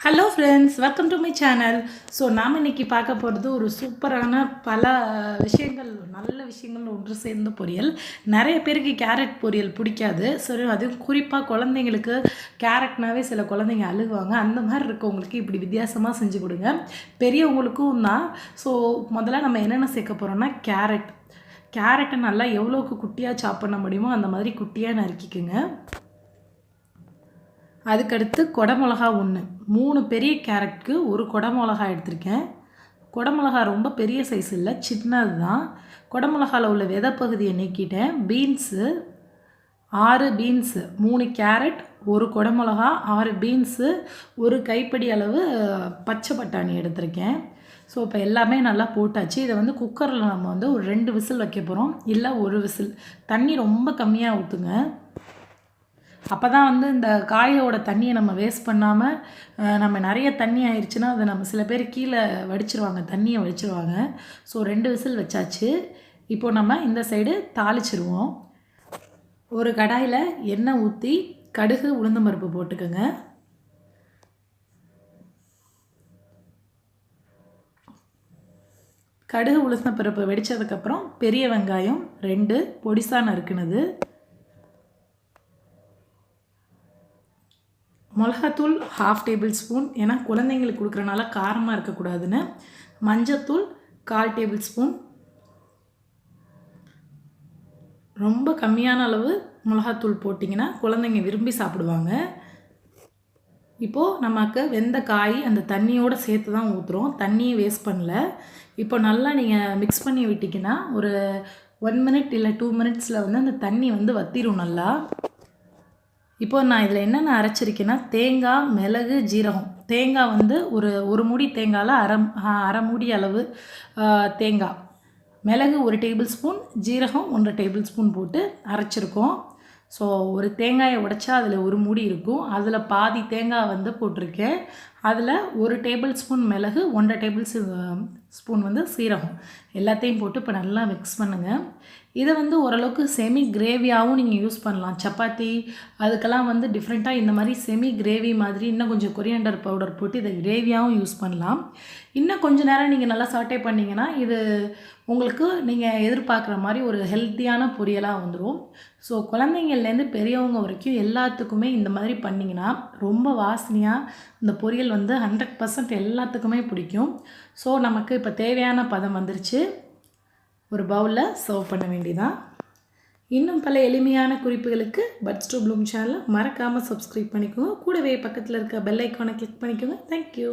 Hello friends, welcome to my channel. So நாம் இன்றைக்கி பார்க்க போகிறது ஒரு சூப்பரான பல விஷயங்கள், நல்ல விஷயங்கள் ஒன்று சேர்ந்த பொரியல். நிறைய பேருக்கு கேரட் பொரியல் பிடிக்காது. சரி, அதுவும் குறிப்பாக குழந்தைங்களுக்கு கேரட்னாவே சில குழந்தைங்க அழுகுவாங்க. அந்த மாதிரி இருக்கவங்களுக்கு இப்படி வித்தியாசமாக செஞ்சு கொடுங்க. பெரியவங்களுக்கும் தான். ஸோ முதல்ல நம்ம என்னென்ன சேர்க்க போகிறோம்னா கேரட்டை நல்லா எவ்வளோக்கு குட்டியாக சாப் பண்ண முடியுமோ அந்த மாதிரி குட்டியாக நறுக்கிக்குங்க. அதுக்கடுத்து குடமிளகா 1, 3 பெரிய கேரட்டுக்கு ஒரு குடமிளகா எடுத்திருக்கேன். குடமிளகா ரொம்ப பெரிய சைஸ் இல்லை, சின்னது தான். குடமிளகாவில் உள்ள விதை பகுதியை நீக்கிட்டேன். பீன்ஸு 6 பீன்ஸு, 3 கேரட், ஒரு குடமிளகா, 6 பீன்ஸு, ஒரு கைப்பிடி அளவு பச்சை பட்டாணி எடுத்திருக்கேன். ஸோ இப்போ எல்லாமே நல்லா போட்டாச்சு. இதை வந்து குக்கரில் நம்ம வந்து ஒரு 2 விசில் வைக்க போகிறோம், இல்லை 1 விசில். தண்ணி ரொம்ப கம்மியாக ஊற்றுங்க. அப்போ தான் வந்து இந்த காயோட தண்ணியை நம்ம வேஸ்ட் பண்ணாமல், நம்ம நிறைய தண்ணி ஆயிடுச்சுன்னா அதை நம்ம சில பேர் கீழே வடிச்சிருவாங்க, தண்ணியை வடிச்சிருவாங்க. ஸோ 2 விசில் வச்சாச்சு. இப்போ நம்ம இந்த சைடு தாளிச்சிருவோம். ஒரு கடாயில் எண்ணெய் ஊற்றி கடுகு உளுந்தம்பருப்பு போட்டுக்கோங்க. கடுகு உளுந்தம்பருப்பு வெடித்ததுக்கப்புறம் பெரிய வெங்காயம் 2 பொடிசாக நறுக்குனது, மிளகாத்தூள் 1/2 டேபிள் ஸ்பூன், ஏன்னா குழந்தைங்களுக்கு கொடுக்குறனால காரமாக இருக்கக்கூடாதுன்னு. மஞ்சத்தூள் 1/4 டேபிள் ஸ்பூன். ரொம்ப கம்மியான அளவு மிளகாத்தூள் போட்டிங்கன்னா குழந்தைங்க விரும்பி சாப்பிடுவாங்க. இப்போது நமக்கு வெந்த காய் அந்த தண்ணியோடு சேர்த்து தான் ஊற்றுறோம், தண்ணியை வேஸ்ட் பண்ணல. இப்போ நல்லா நீங்கள் மிக்ஸ் பண்ணி விட்டிங்கன்னா ஒரு 1 மினிட் இல்லை 2 மினிட்ஸில் வந்து அந்த தண்ணி வந்து வற்றிடும் நல்லா. இப்போ நான் இதில் என்னென்ன அரைச்சிருக்கேன்னா தேங்காய், மிளகு, ஜீரகம். தேங்காய் வந்து ஒரு மூடி தேங்காயில் அரை மூடி அளவு தேங்காய், மிளகு 1 டேபிள் ஸ்பூன், ஜீரகம் 1 டேபிள் ஸ்பூன் போட்டு அரைச்சிருக்கோம். ஸோ ஒரு தேங்காயை உடைச்சா அதில் ஒரு மூடி இருக்கும், அதில் பாதி தேங்காய் வந்து போட்டிருக்கேன். அதில் 1 டேபிள் ஸ்பூன் மிளகு, 1 டேபிள் ஸ்பூன் வந்து சீரகம், எல்லாத்தையும் போட்டு இப்போ நல்லா மிக்ஸ் பண்ணுங்கள். இதை வந்து ஓரளவுக்கு செமி கிரேவியாகவும் நீங்கள் யூஸ் பண்ணலாம். சப்பாத்தி அதுக்கெல்லாம் வந்து டிஃப்ரெண்ட்டாக இந்த மாதிரி செமி கிரேவி மாதிரி இன்னும் கொஞ்சம் கொரியாண்டர் பவுடர் போட்டு இதை கிரேவியாகவும் யூஸ் பண்ணலாம். இன்னும் கொஞ்சம் நேரம் நீங்கள் நல்லா சாட்டே பண்ணிங்கன்னா இது உங்களுக்கு நீங்கள் எதிர்பார்க்குற மாதிரி ஒரு ஹெல்த்தியான பொரியலாக வந்துடும். ஸோ குழந்தைங்கள்லேருந்து பெரியவங்க வரைக்கும் எல்லாத்துக்குமே இந்த மாதிரி பண்ணிங்கன்னா ரொம்ப வாசனையாக இந்த பொரியல் வந்து 100% எல்லாத்துக்குமே பிடிக்கும். ஸோ நமக்கு இப்போ தேவையான பதம் வந்துருச்சு. ஒரு பவுலில் சர்வ் பண்ண வேண்டியதான். இன்னும் பல எளிமையான குறிப்புகளுக்கு buds2bloom சேனலை மறக்காமல் சப்ஸ்கிரைப் பண்ணிக்கோங்க. கூடவே பக்கத்தில் இருக்க பெல் ஐக்கானை கிளிக் பண்ணிக்கோங்க. தேங்க்யூ.